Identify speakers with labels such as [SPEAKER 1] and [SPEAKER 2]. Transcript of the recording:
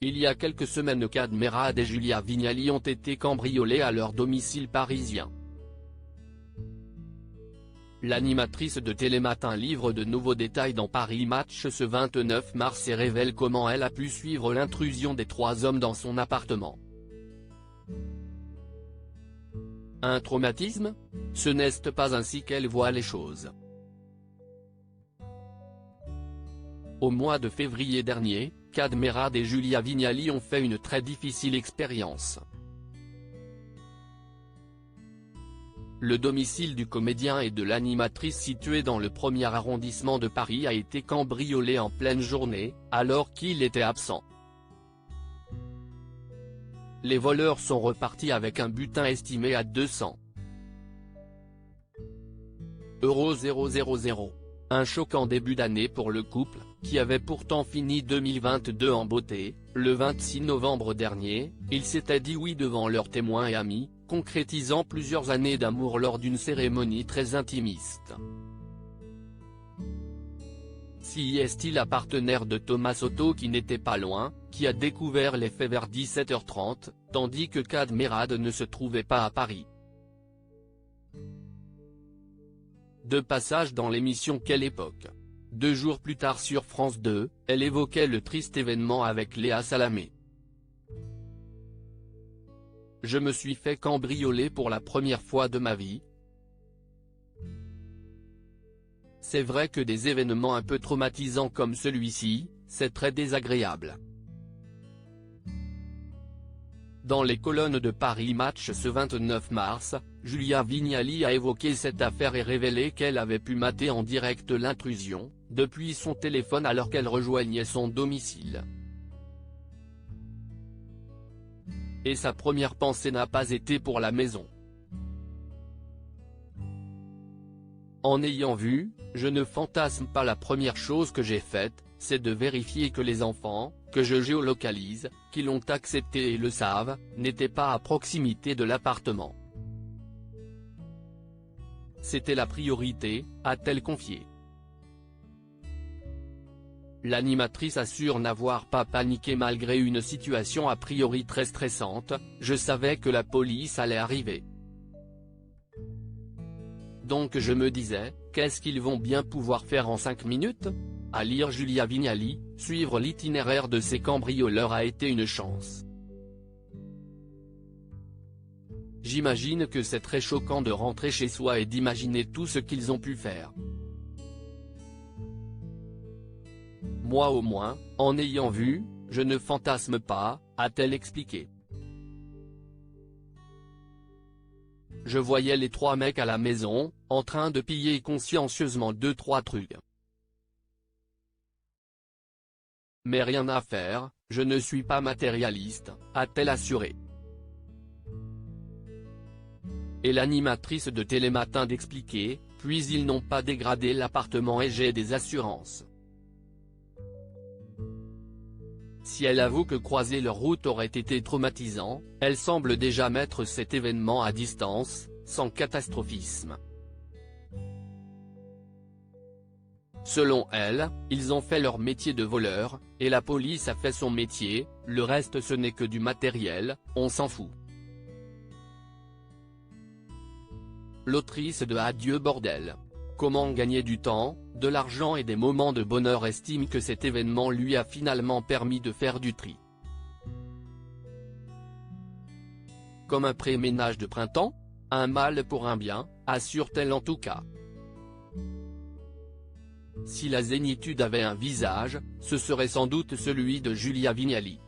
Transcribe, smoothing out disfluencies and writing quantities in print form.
[SPEAKER 1] Il y a quelques semaines, Kad Merad et Julia Vignali ont été cambriolés à leur domicile parisien. L'animatrice de Télématin livre de nouveaux détails dans Paris Match ce 29 mars et révèle comment elle a pu suivre l'intrusion des trois hommes dans son appartement. Un traumatisme? Ce n'est pas ainsi qu'elle voit les choses. Au mois de février dernier, Kad Merad et Julia Vignali ont fait une très difficile expérience. Le domicile du comédien et de l'animatrice situé dans le 1er arrondissement de Paris a été cambriolé en pleine journée, alors qu'il était absent. Les voleurs sont repartis avec un butin estimé à 200 €. Un choquant début d'année pour le couple, qui avait pourtant fini 2022 en beauté. Le 26 novembre dernier, ils s'étaient dit oui devant leurs témoins et amis, concrétisant plusieurs années d'amour lors d'une cérémonie très intimiste. Si est-il la partenaire de Thomas Soto qui n'était pas loin, qui a découvert les faits vers 17h30, tandis que Kad Merad ne se trouvait pas à Paris. De passage dans l'émission Quelle époque. 2 jours plus tard sur France 2, elle évoquait le triste événement avec Léa Salamé. Je me suis fait cambrioler pour la première fois de ma vie. C'est vrai que des événements un peu traumatisants comme celui-ci, c'est très désagréable. Dans les colonnes de Paris Match ce 29 mars, Julia Vignali a évoqué cette affaire et révélé qu'elle avait pu mater en direct l'intrusion, depuis son téléphone alors qu'elle rejoignait son domicile. Et sa première pensée n'a pas été pour la maison. En ayant vu, je ne fantasme pas. La première chose que j'ai faite, c'est de vérifier que les enfants, que je géolocalise, qui l'ont accepté et le savent, n'étaient pas à proximité de l'appartement. C'était la priorité, a-t-elle confié. L'animatrice assure n'avoir pas paniqué malgré une situation a priori très stressante. Je savais que la police allait arriver. Donc je me disais, qu'est-ce qu'ils vont bien pouvoir faire en 5 minutes? À lire Julia Vignali, suivre l'itinéraire de ces cambrioleurs a été une chance. J'imagine que c'est très choquant de rentrer chez soi et d'imaginer tout ce qu'ils ont pu faire. Moi au moins, en ayant vu, je ne fantasme pas, a-t-elle expliqué. Je voyais les 3 mecs à la maison, en train de piller consciencieusement 2-3 trucs. Mais rien à faire, je ne suis pas matérialiste, a-t-elle assuré. Et l'animatrice de Télématin d'expliquer, puis ils n'ont pas dégradé l'appartement et j'ai des assurances. Si elle avoue que croiser leur route aurait été traumatisant, elle semble déjà mettre cet événement à distance, sans catastrophisme. Selon elle, ils ont fait leur métier de voleur, et la police a fait son métier, le reste ce n'est que du matériel, on s'en fout. L'autrice de Adieu bordel. Comment gagner du temps, de l'argent et des moments de bonheur estime que cet événement lui a finalement permis de faire du tri. Comme un pré-ménage de printemps? Un mal pour un bien, assure-t-elle en tout cas. Si la zénitude avait un visage, ce serait sans doute celui de Julia Vignali.